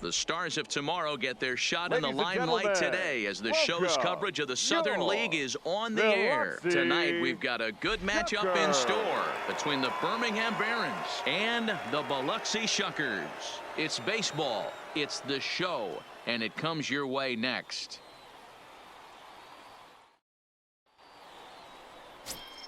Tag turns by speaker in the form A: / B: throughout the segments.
A: The stars of tomorrow get their shot in the limelight today as the show's coverage of the Southern League is on the air. Tonight we've got a good matchup in store between the Birmingham Barons and the Biloxi Shuckers. It's baseball, it's the show, and it comes your way next.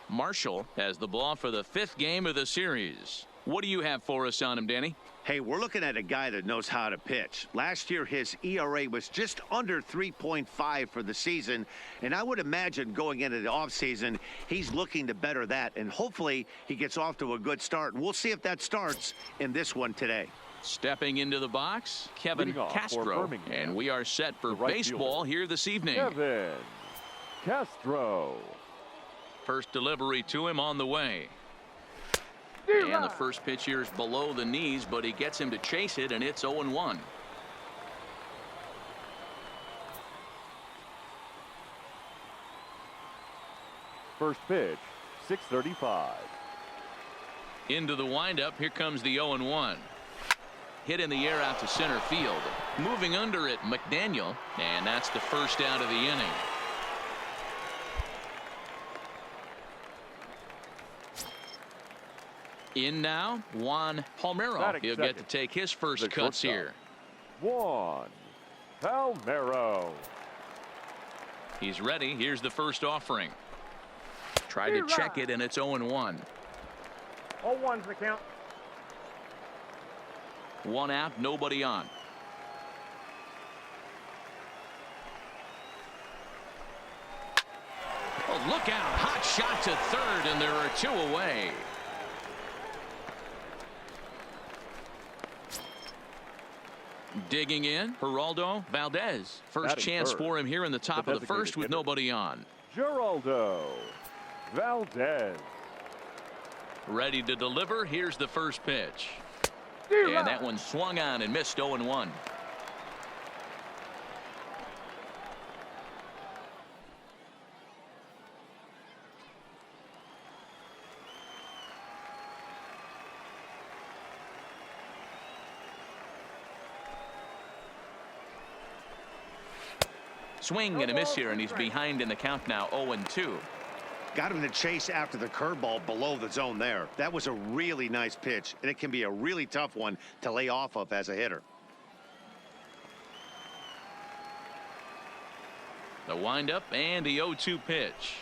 A: Marshall has the ball for the 5th game of the series. What do you have for us on him, Danny?
B: Hey, we're looking at a guy that knows how to pitch. Last year, his ERA was just under 3.5 for the season, and I would imagine going into the offseason, he's looking to better that, and hopefully he gets off to a good start. And we'll see if that starts in this one today.
A: Stepping into the box, Kevin Castro, and we are set for baseball here this evening.
C: Kevin Castro.
A: First delivery to him on the way. And the first pitch here is below the knees, but he gets him to chase it, and it's 0-1.
C: First pitch, 6:35.
A: Into the windup, here comes the 0-1. Hit in the air out to center field. Moving under it, McDaniel, and that's the first out of the inning. In now, Juan Palmeiro. He'll get to take his first cuts here.
C: Juan Palmeiro.
A: He's ready. Here's the first offering. Tried to check it, and it's 0-1.
D: 0-1's the count.
A: One out, nobody on. Oh, look out. Hot shot to third, and there are 2 away. Digging in, Geraldo Valdez. First chance for him here in the top of the first with nobody on.
C: Geraldo Valdez.
A: Ready to deliver. Here's the first pitch. And that one swung on and missed 0-1. Swing and a miss here, and he's behind in the count now, 0-2.
B: Got him to chase after the curveball below the zone there. That was a really nice pitch, and it can be a really tough one to lay off of as a hitter.
A: The windup and the 0-2 pitch.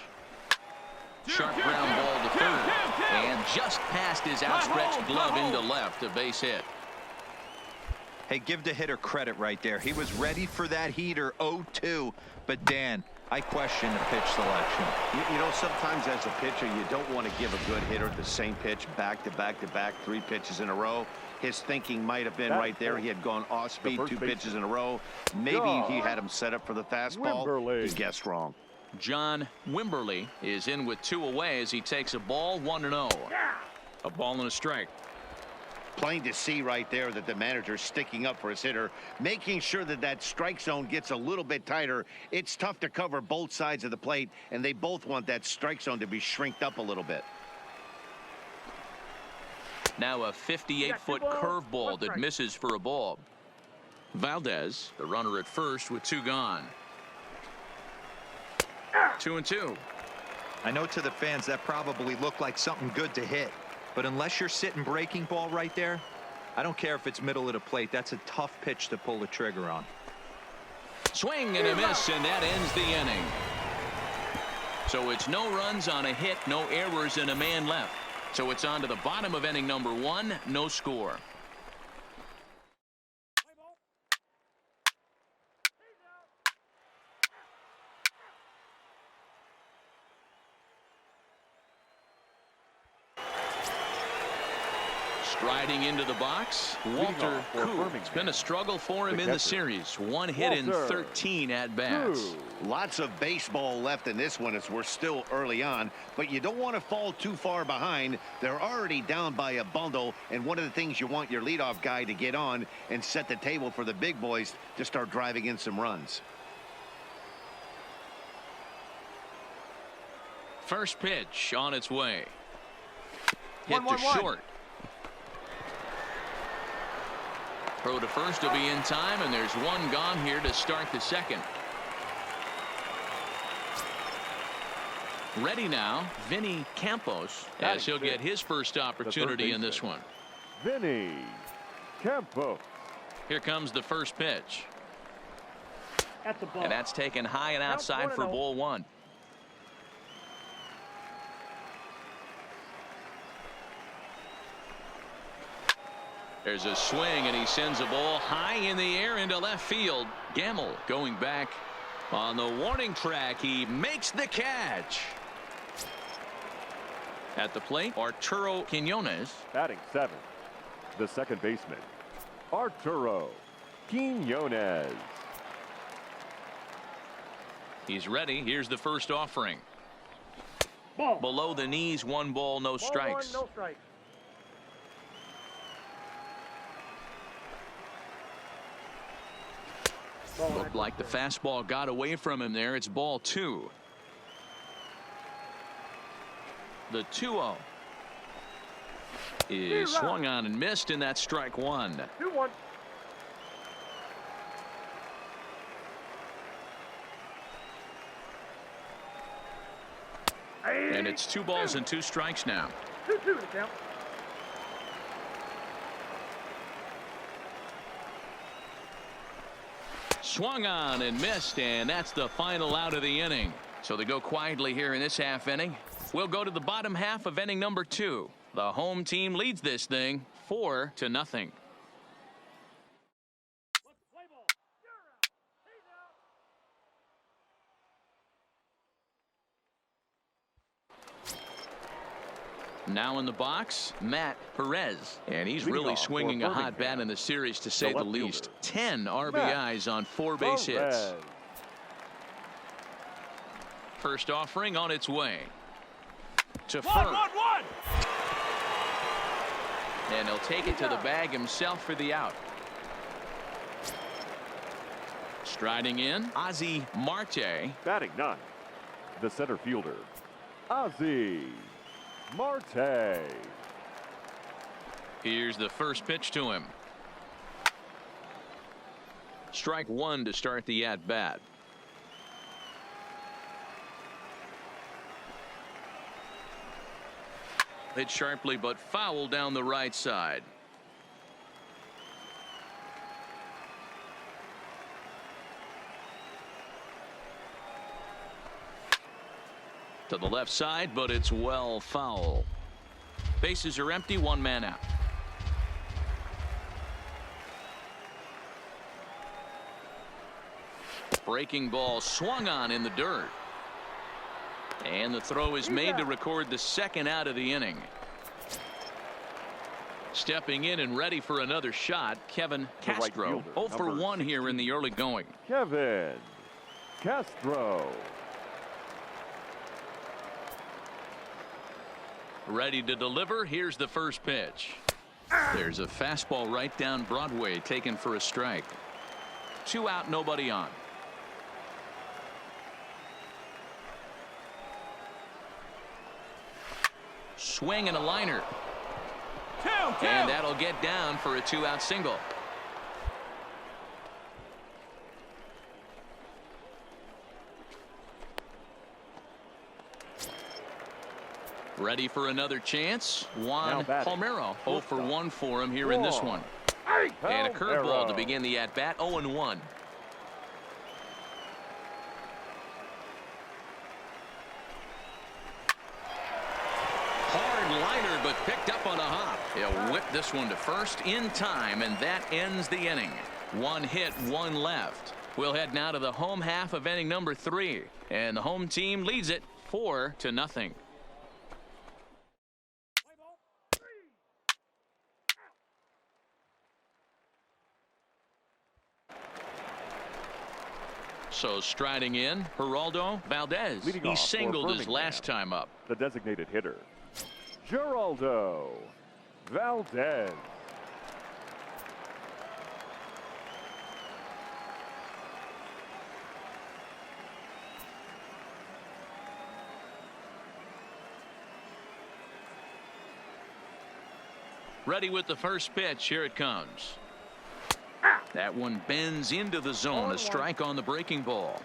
A: Sharp ground ball to third, and just past his outstretched glove into left, a base hit.
E: Hey, give the hitter credit right there. He was ready for that heater, 0-2. But, Dan, I question the pitch selection.
B: You know, sometimes as a pitcher, you don't want to give a good hitter the same pitch back to back to back, 3 pitches in a row. His thinking might have been right there. He had gone off speed 2 pitches in a row. Maybe he had him set up for the fastball. He guessed wrong.
A: John Wimberly is in with 2 away as he takes a ball, 1-0. A ball and a strike.
B: Plain to see right there that the manager's sticking up for his hitter, making sure that that strike zone gets a little bit tighter. It's tough to cover both sides of the plate, and they both want that strike zone to be shrinked up a little bit.
A: Now a 58-foot curveball that misses for a ball. Valdez, the runner at first with 2 gone. 2-2.
E: I know to the fans that probably looked like something good to hit. But unless you're sitting breaking ball right there, I don't care if it's middle of the plate. That's a tough pitch to pull the trigger on.
A: Swing and a miss, and that ends the inning. So it's no runs on a hit, no errors, and a man left. So it's on to the bottom of inning number 1, no score. Striding into the box, Walter Koo. It's been a struggle for him in the series. 1 hit in 13 at-bats.
B: Lots of baseball left in this one as we're still early on, but you don't want to fall too far behind. They're already down by a bundle, and one of the things you want your leadoff guy to get on and set the table for the big boys to start driving in some runs.
A: First pitch on its way. Hit to short. Throw to first will be in time, and there's one gone here to start the second. Ready now, Vinny Campos, as he'll get his first opportunity in this one.
C: Vinny Campos.
A: Here comes the first pitch.
D: At the ball.
A: And that's taken high and outside for ball one. There's a swing, and he sends a ball high in the air into left field. Gamble going back on the warning track. He makes the catch. At the plate, Arturo Quiñones.
C: Batting seventh, the second baseman, Arturo Quiñones.
A: He's ready. Here's the first offering.
D: Ball.
A: Below the knees, 1 ball, no strikes.
D: Ball 1, no strikes.
A: Looked like the fastball got away from him there. It's ball 2. The 2-0 is swung on and missed, and that's strike 1.
D: 2-1.
A: And it's 2 balls and 2 strikes now.
D: 2-2 to count.
A: Swung on and missed, and that's the final out of the inning. So they go quietly here in this half inning. We'll go to the bottom half of inning number 2. The home team leads this thing 4-0. Now in the box, Matt Perez, and he's really swinging a hot bat in the series, to say the least. 10 RBIs on 4 base hits. First offering on its way to first. And he'll take it to the bag himself for the out. Striding in, Ozzie Marte.
C: Batting 9, the center fielder, Ozzie Marte.
A: Here's the first pitch to him. Strike 1 to start the at-bat. Hit sharply but foul down the right side. To the left side, but it's well foul. Bases are empty, 1 man out. Breaking ball swung on in the dirt. And the throw is made to record the second out of the inning. Stepping in and ready for another shot, Kevin Castro. 0 for 1 here in the early going.
C: Kevin Castro.
A: Ready to deliver. Here's the first pitch. There's a fastball right down Broadway, taken for a strike. 2 out, nobody on. Swing and a liner. And that'll get down for a 2-out single. Ready for another chance. Juan Palmeiro. 0 for 1 for him here in this one. And a curveball to begin the at-bat. 0-1. Hard liner, but picked up on a hop. He'll whip this one to first in time, and that ends the inning. 1 hit, 1 left. We'll head now to the home half of inning number 3, and the home team leads it 4-0. So striding in, Geraldo Valdez. He singled his last time up.
C: The designated hitter, Geraldo Valdez.
A: Ready with the first pitch. Here it comes. That one bends into the zone. A strike on the breaking ball.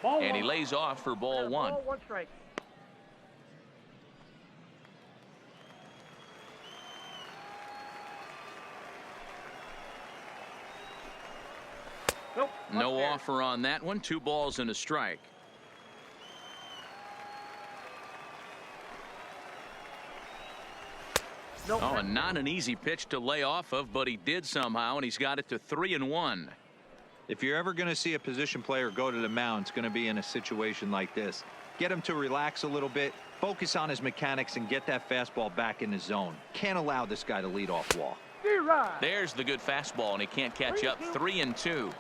A: And he lays off for ball one.
D: Ball one strike. Nope,
A: no offer on that one. 2 balls and a strike.
D: Nope.
A: Oh, and not an easy pitch to lay off of, but he did somehow, and he's got it to 3-1.
E: If you're ever going to see a position player go to the mound, it's going to be in a situation like this. Get him to relax a little bit, focus on his mechanics, and get that fastball back in the zone. Can't allow this guy to lead off walk.
A: There's the good fastball, and he can't catch up. 3-2.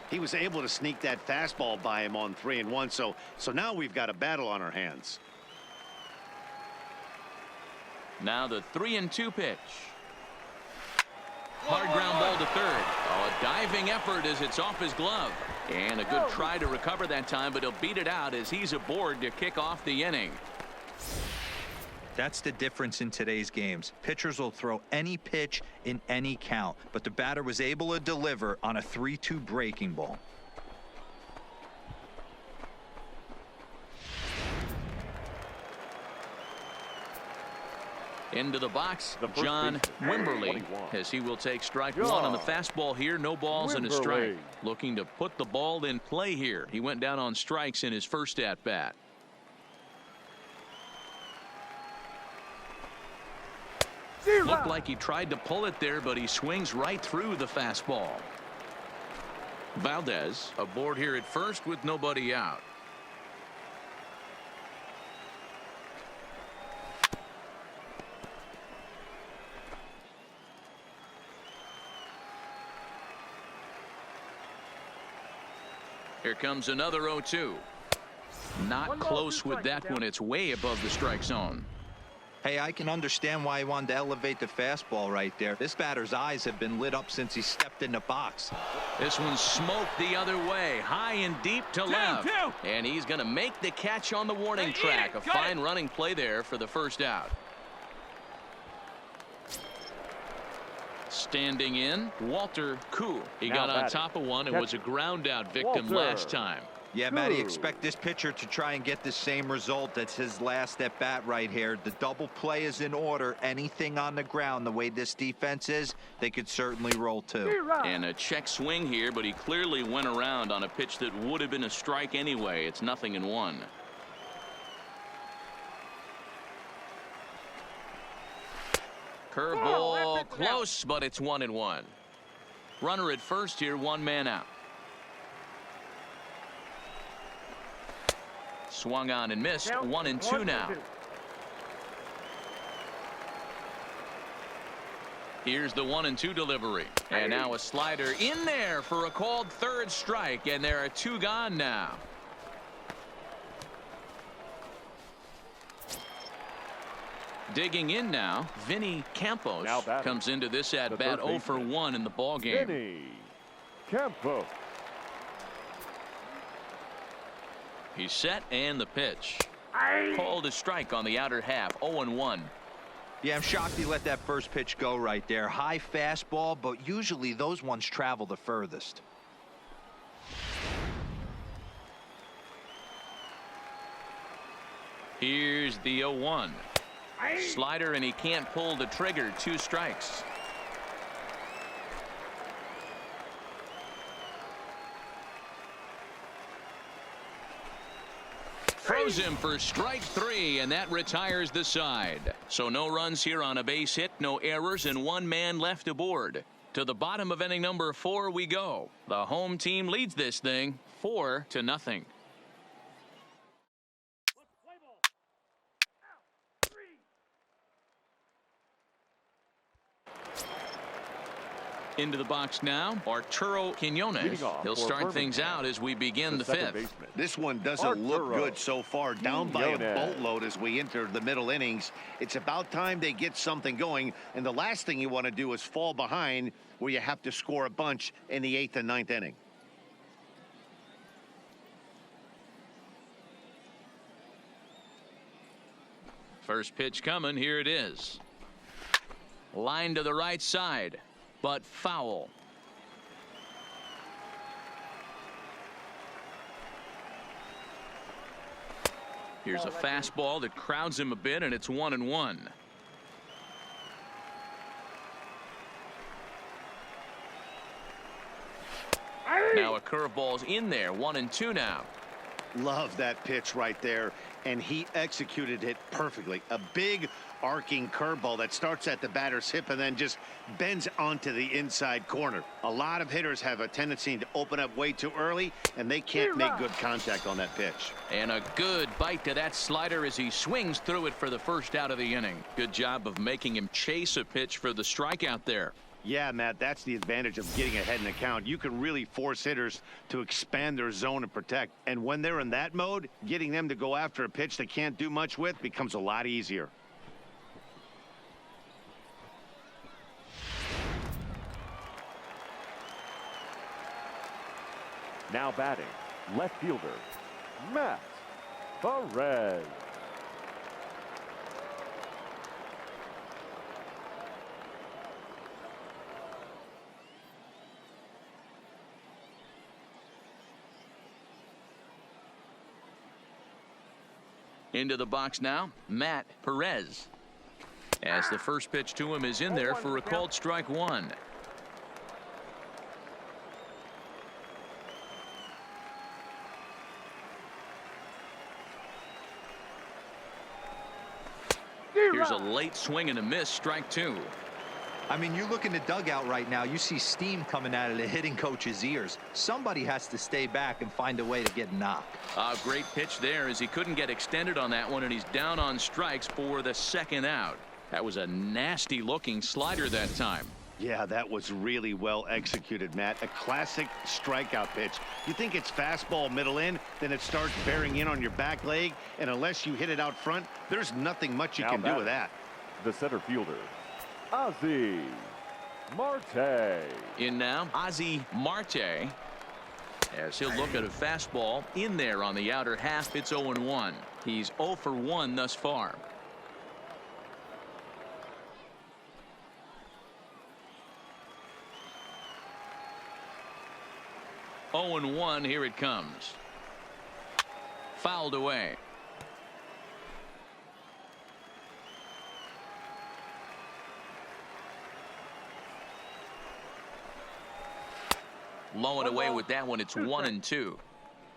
B: He was able to sneak that fastball by him on 3-1, so now we've got a battle on our hands.
A: Now the 3-2 pitch. Hard ground ball to third. Oh, a diving effort as it's off his glove. And a good try to recover that time, but he'll beat it out as he's aboard to kick off the inning.
E: That's the difference in today's games. Pitchers will throw any pitch in any count, but the batter was able to deliver on a 3-2 breaking ball.
A: Into the box,
C: The first
A: John
C: baseman,
A: Wimberly,
C: 21.
A: as he will take strike
C: John
A: one on the fastball here. No balls and a strike.
C: Wimberly.
A: Looking to put the ball in play here. He went down on strikes in his first at bat. Looked like he tried to pull it there, but he swings right through the fastball. Valdez aboard here at first with nobody out. Here comes another 0-2. Not close with that one. It's way above the strike zone.
E: Hey, I can understand why he wanted to elevate the fastball right there. This batter's eyes have been lit up since he stepped in the box.
A: This one smoked the other way, high and deep to left. And he's going to make the catch on the warning track. A fine running play there for the first out. Standing in, Walter Koo. He got on top of one and was a ground out victim last time.
E: Yeah, Matty, expect this pitcher to try and get the same result. That's his last at bat right here. The double play is in order. Anything on the ground, the way this defense is, they could certainly roll too.
A: And a check swing here, but he clearly went around on a pitch that would have been a strike anyway. It's 0-1. Curveball close, but it's 1-1. Runner at first here, 1 man out. Swung on and missed. 1-2 now. Here's the 1-2 delivery. And now a slider in there for a called third strike. And there are 2 gone now. Digging in now, Vinny Campos comes into this at bat 0 for 1 in the ball game.
C: Vinny Campos.
A: He's set and the pitch. Called a strike on the outer half. 0-1.
E: Yeah, I'm shocked he let that first pitch go right there. High fastball, but usually those ones travel the furthest.
A: Here's the 0-1. Slider, and he can't pull the trigger. 2 strikes. Throws him for strike 3, and that retires the side. So no runs here on a base hit, no errors, and 1 man left aboard. To the bottom of inning number 4 we go. The home team leads this thing 4-0. Into the box now, Arturo Quiñones. He'll start things out as we begin the 5th.
B: This one doesn't look good so far. Down by a boatload as we enter the middle innings. It's about time they get something going, and the last thing you want to do is fall behind where you have to score a bunch in the 8th and 9th inning.
A: First pitch coming. Here it is. Line to the right side, but foul. Here's a fastball that crowds him a bit, and it's 1-1. Now a curveball's in there. 1-2 now.
B: Love that pitch right there, and he executed it perfectly. A big arcing curveball that starts at the batter's hip and then just bends onto the inside corner. A lot of hitters have a tendency to open up way too early, and they can't make good contact on that pitch.
A: And a good bite to that slider as he swings through it for the first out of the inning. Good job of making him chase a pitch for the strikeout there.
B: Yeah, Matt, that's the advantage of getting ahead in the count. You can really force hitters to expand their zone and protect. And when they're in that mode, getting them to go after a pitch they can't do much with becomes a lot easier.
C: Now batting, left fielder, Matt Perez.
A: Into the box now, Matt Perez. As the first pitch to him is in there for a called strike one. Here's a late swing and a miss, strike two.
E: I mean, you look in the dugout right now, you see steam coming out of the hitting coach's ears. Somebody has to stay back and find a way to get knocked.
A: A great pitch there as he couldn't get extended on that one, and he's down on strikes for the second out. That was a nasty looking slider that time.
B: Yeah, that was really well executed, Matt. A classic strikeout pitch. You think it's fastball middle in, then it starts bearing in on your back leg, and unless you hit it out front, there's nothing much you can do with that.
C: The center fielder, Ozzie Marte.
A: In now, Ozzie Marte. As he'll look at a fastball in there on the outer half. It's 0-1. He's 0 for 1 thus far. Oh and 1. Here it comes. Fouled away. Low and away with that one. It's 1-2.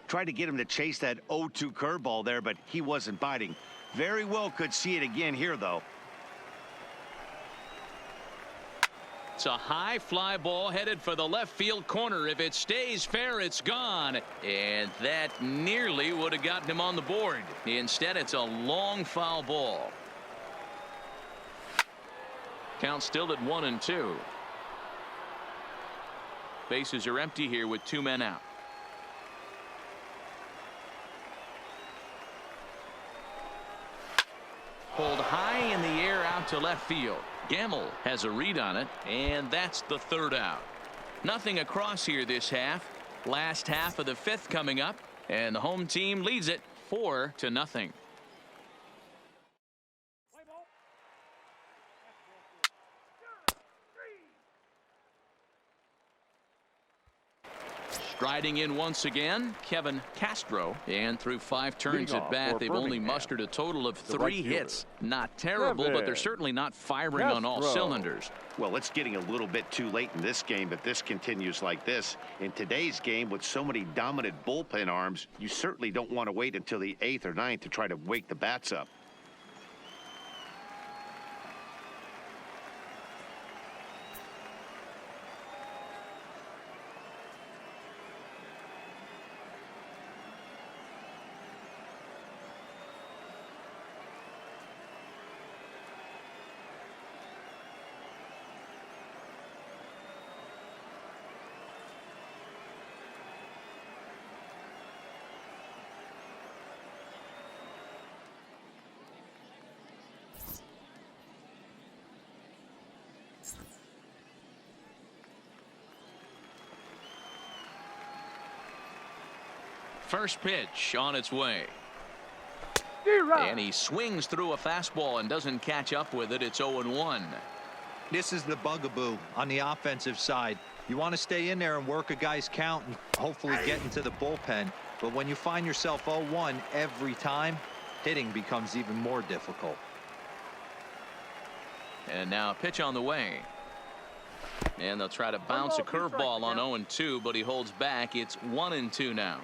B: Tried to get him to chase that 0-2 curveball there, but he wasn't biting. Very well could see it again here, though.
A: It's a high fly ball headed for the left field corner. If it stays fair, it's gone. And that nearly would have gotten him on the board. Instead, it's a long foul ball. Count still at 1-2. Bases are empty here with 2 men out. Pulled high in the air out to left field. Gamble has a read on it, and that's the third out. Nothing across here this half. Last half of the fifth coming up, and the home team leads it 4-0. Striding in once again, Kevin Castro, and through 5 turns at bat, they've only mustered a total of 3 hits. Not terrible, but they're certainly not firing on all cylinders.
B: Well, it's getting a little bit too late in this game, but this continues like this. In today's game, with so many dominant bullpen arms, you certainly don't want to wait until the 8th or 9th to try to wake the bats up.
A: First pitch on its way. And he swings through a fastball and doesn't catch up with it. It's 0-1.
E: This is the bugaboo on the offensive side. You want to stay in there and work a guy's count and hopefully get into the bullpen. But when you find yourself 0-1 every time, hitting becomes even more difficult.
A: And now a pitch on the way. And they'll try to bounce a curveball on 0-2, but he holds back. It's 1-2 now.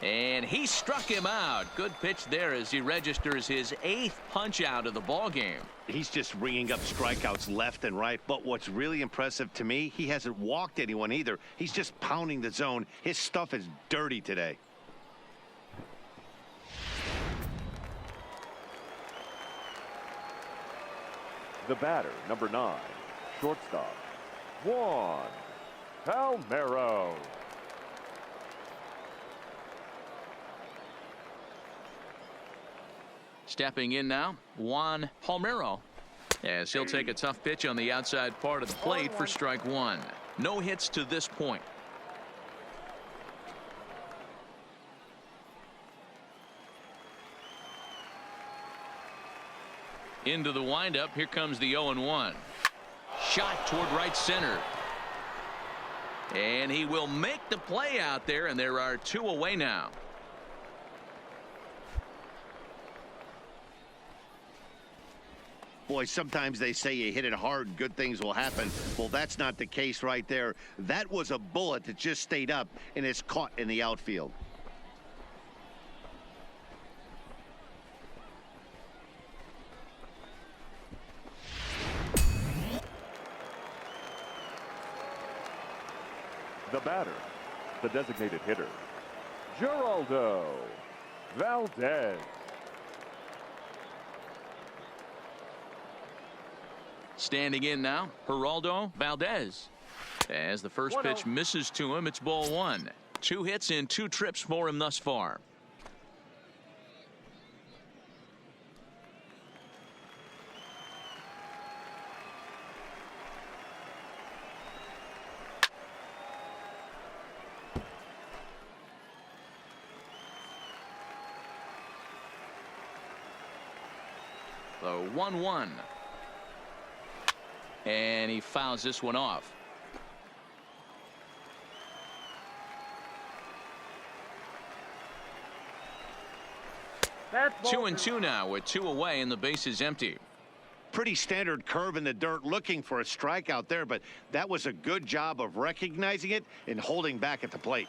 A: And he struck him out. Good pitch there as he registers his 8th punch out of the ball game.
B: He's just ringing up strikeouts left and right. But what's really impressive to me, he hasn't walked anyone either. He's just pounding the zone. His stuff is dirty today.
C: The batter, number 9, shortstop, Juan Palmeiro.
A: Stepping in now, Juan Palmeiro, as he'll take a tough pitch on the outside part of the plate for strike 1. No hits to this point. Into the windup. Here comes the 0-1. Shot toward right center. And he will make the play out there, and there are 2 away now.
B: Boy, sometimes they say you hit it hard, good things will happen. Well, that's not the case right there. That was a bullet that just stayed up and is caught in the outfield.
C: The batter, the designated hitter, Geraldo Valdez.
A: Standing in now, Geraldo Valdez. As the first pitch misses to him, it's ball 1. 2 hits in 2 trips for him thus far. The 1-1. And he fouls this one off. 2-2 now with 2 away and the base is empty.
B: Pretty standard curve in the dirt, looking for a strikeout there, but that was a good job of recognizing it and holding back at the plate.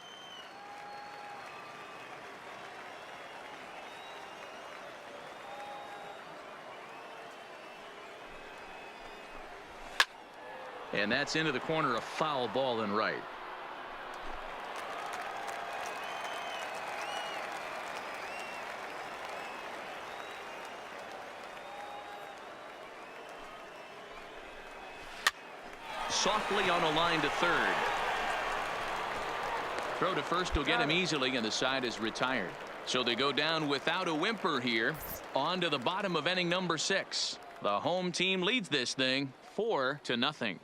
A: And that's into the corner, a foul ball and right. Softly on a line to third. Throw to first will get him easily, and the side is retired. So they go down without a whimper here. On to the bottom of inning number 6. The home team leads this thing 4-0.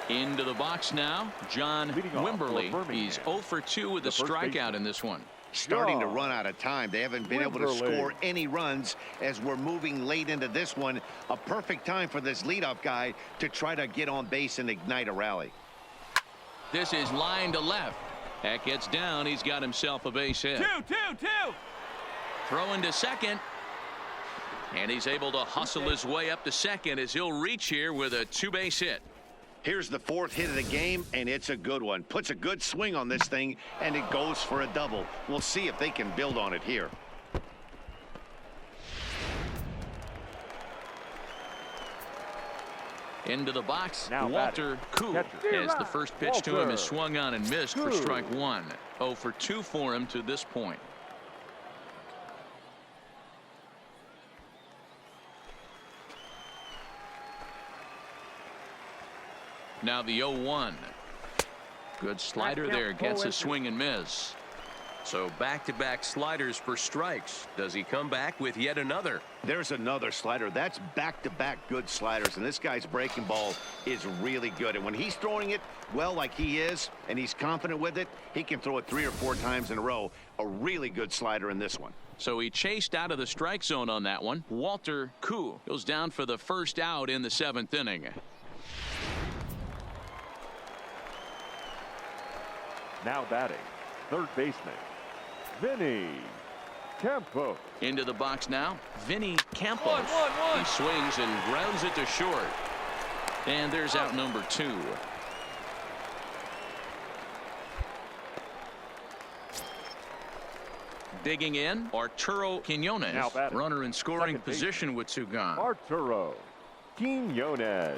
A: Into the box now, John Wimberly. He's 0 for 2 with a strikeout in this one.
B: Starting to run out of time. They haven't been able to score any runs as we're moving late into this one. A perfect time for this leadoff guy to try to get on base and ignite a rally.
A: This is line to left. That gets down. He's got himself a base hit.
F: 2-2-2.
A: Throwing to second. And he's able to hustle his way up to second as he'll reach here with a 2-base hit.
B: Here's the 4th hit of the game, and it's a good one. Puts a good swing on this thing, and it goes for a double. We'll see if they can build on it here.
A: Into the box,
C: Now
A: Walter Koo. As the first pitch to him is swung on and missed for strike 1. 0 for 2 for him to this point. Now the 0-1. Good slider there. Gets a swing and miss. So back-to-back sliders for strikes. Does he come back with yet another?
B: There's another slider. That's back-to-back good sliders, and this guy's breaking ball is really good. And when he's throwing it well like he is, and he's confident with it, he can throw it 3 or 4 times in a row. A really good slider in this one.
A: So he chased out of the strike zone on that one. Walter Koo goes down for the first out in the 7th inning.
C: Now batting, third baseman, Vinny Campos.
A: Into the box now, Vinny Campos. He swings and grounds it to short. And there's out number 2. Digging in, Arturo Quiñones.
C: Now batting,
A: Runner in scoring
C: second
A: position with 2 gone.
C: Arturo Quiñones.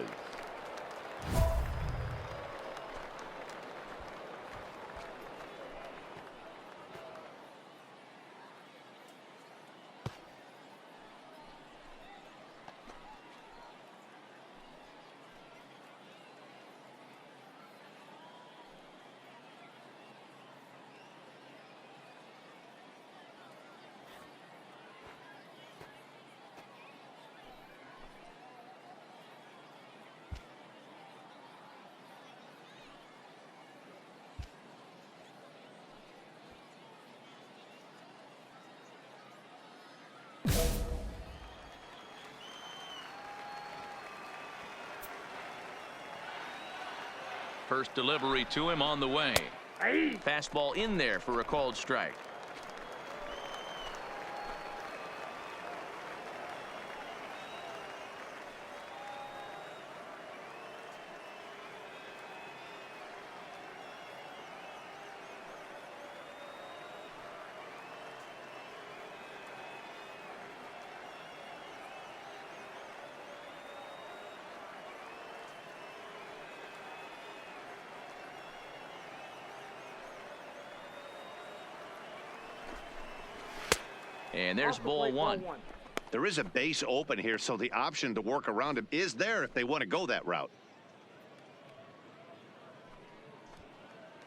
A: First delivery to him on the way. Fastball in there for a called strike. And there's ball 1.
B: There is a base open here, so the option to work around him is there if they want to go that route.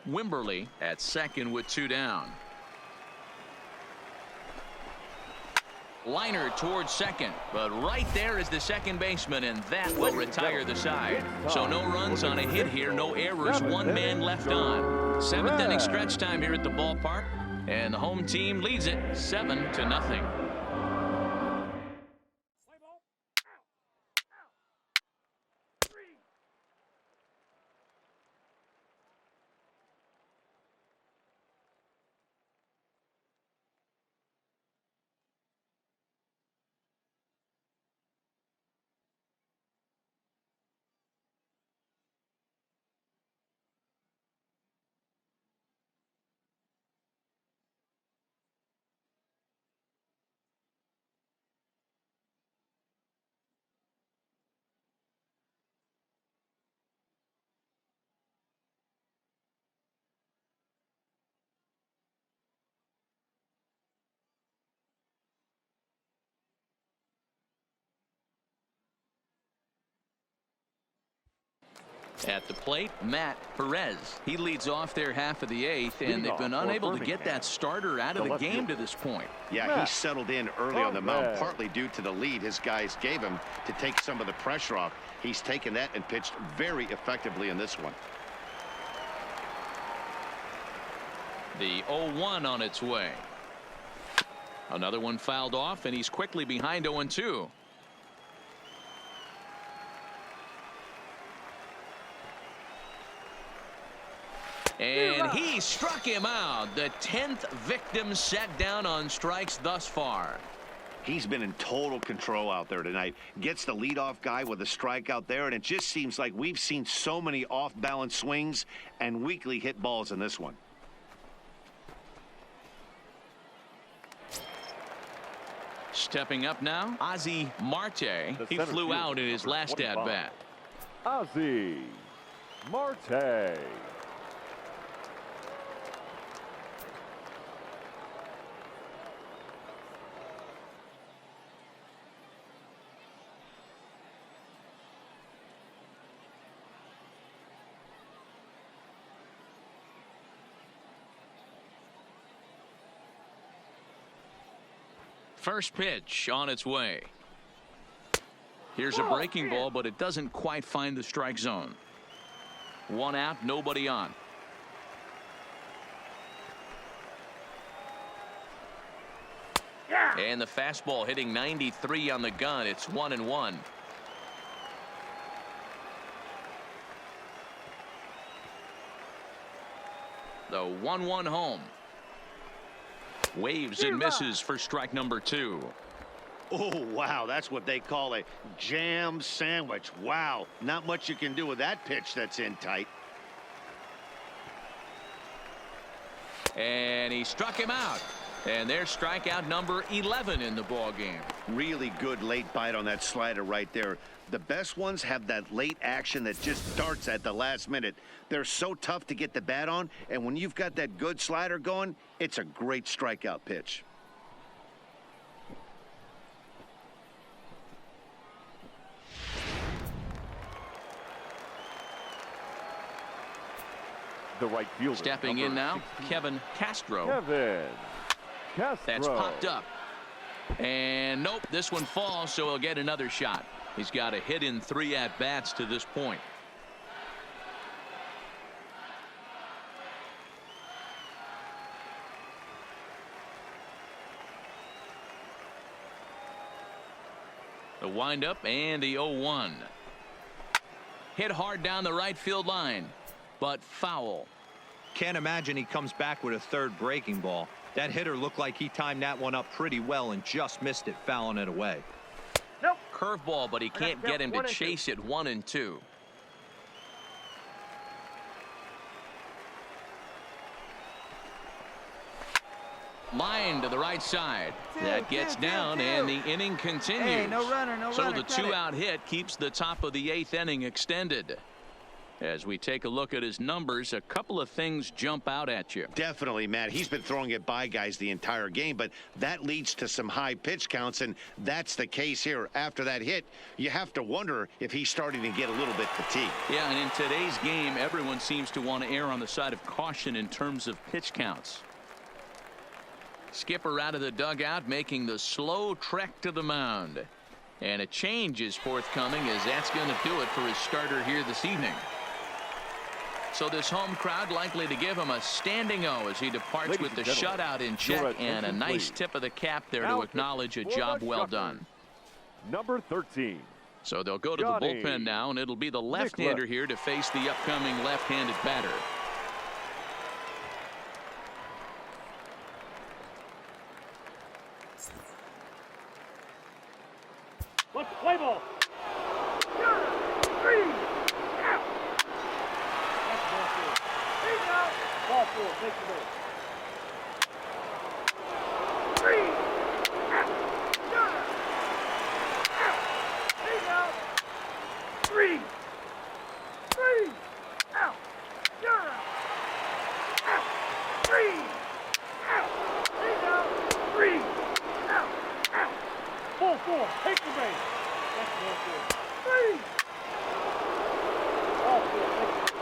A: Wimberly at second with 2 down. Liner towards second, but right there is the second baseman, and that will retire the side. So no runs on a hit here, no errors, 1 man left on. 7th inning stretch time here at the ballpark, and the home team leads it 7-0. At the plate, Matt Perez. He leads off their half of the 8th, and they've been unable to get that starter out of the game to this point.
B: Yeah, he settled in early on the mound, partly due to the lead his guys gave him to take some of the pressure off. He's taken that and pitched very effectively in this one.
A: The 0-1 on its way. Another one fouled off, and he's quickly behind 0-2. And he struck him out. The 10th victim set down on strikes thus far.
B: He's been in total control out there tonight. Gets the leadoff guy with a strikeout there, and it just seems like we've seen so many off-balance swings and weakly hit balls in this one.
A: Stepping up now, Ozzie Marte. He flew out in his last at-bat.
C: Ozzie Marte.
A: First pitch on its way. Here's a breaking ball, but it doesn't quite find the strike zone. One out, nobody on. And the fastball hitting 93 on the gun. It's 1-1. The 1-1 home. Waves and misses for strike number 2.
B: Oh, wow. That's what they call a jam sandwich. Wow. Not much you can do with that pitch that's in tight.
A: And he struck him out. And there's strikeout number 11 in the ball game.
B: Really good late bite on that slider right there. The best ones have that late action that just starts at the last minute. They're so tough to get the bat on, and when you've got that good slider going, it's a great strikeout pitch.
C: The right fielder.
A: Stepping in now, Kevin Castro.
C: Kevin Castro.
A: That's popped up. And nope, this one falls, so he'll get another shot. He's got a hit in 3 at-bats to this point. The windup and the 0-1. Hit hard down the right field line, but foul.
E: Can't imagine he comes back with a third breaking ball. That hitter looked like he timed that one up pretty well and just missed it, fouling it away.
D: Nope.
A: Curveball, but he can't get him to chase it 1-2. Line to the right side. That gets down, and the inning continues.
F: Hey, no runner, no
A: so
F: runner.
A: the 2-out hit keeps the top of the 8th inning extended. As we take a look at his numbers, a couple of things jump out at you.
B: Definitely, Matt. He's been throwing it by guys the entire game, but that leads to some high pitch counts, and that's the case here. After that hit, you have to wonder if he's starting to get a little bit fatigued.
A: Yeah, and in today's game, everyone seems to want to err on the side of caution in terms of pitch counts. Skipper out of the dugout, making the slow trek to the mound. And a change is forthcoming, as that's going to do it for his starter here this evening. So this home crowd likely to give him a standing O as he departs with the shutout in check, and a nice tip of the cap there to acknowledge a job well done.
C: Number 13.
A: So they'll go to the bullpen now, and it'll be the left-hander here to face the upcoming left-handed batter.
D: Let's play ball. Ball 4, take the ball. 3 out. 3 out. 3 out. 3 out. 4, take the base. That's ball 4. 3. Ball 4, take the base.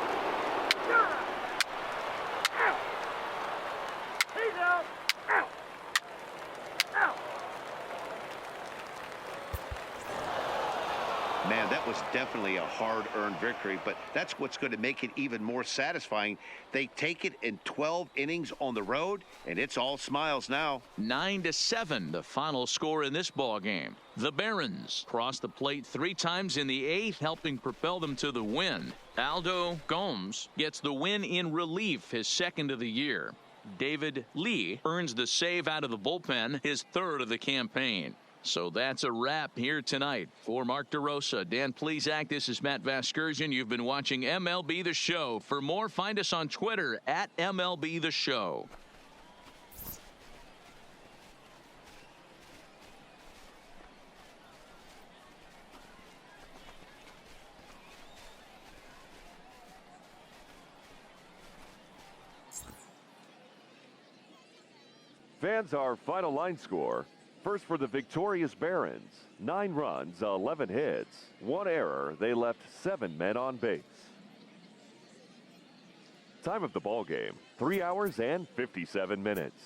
B: Man, that was definitely a hard-earned victory, but that's what's going to make it even more satisfying. They take it in 12 innings on the road, and it's all smiles now.
A: 9-7, the final score in this ball game. The Barons crossed the plate 3 times in the 8th, helping propel them to the win. Aldo Gomes gets the win in relief, his 2nd of the year. David Lee earns the save out of the bullpen, his 3rd of the campaign. So that's a wrap here tonight. For Mark DeRosa, Dan Plesac, this is Matt Vasgersian. You've been watching MLB The Show. For more, find us on Twitter at MLB The Show.
C: Fans, our final line score. First for the victorious Barons, 9 runs, 11 hits, 1 error. They left 7 men on base. Time of the ball game, 3 hours and 57 minutes.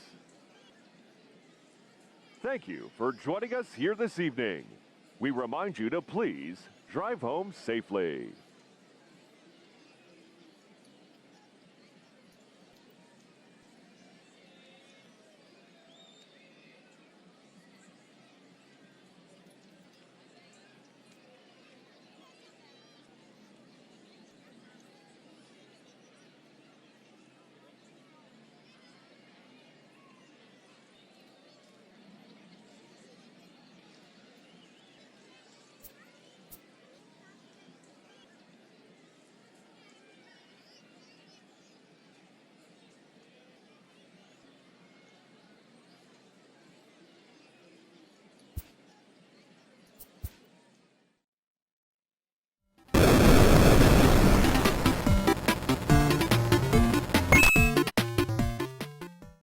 C: Thank you for joining us here this evening. We remind you to please drive home safely.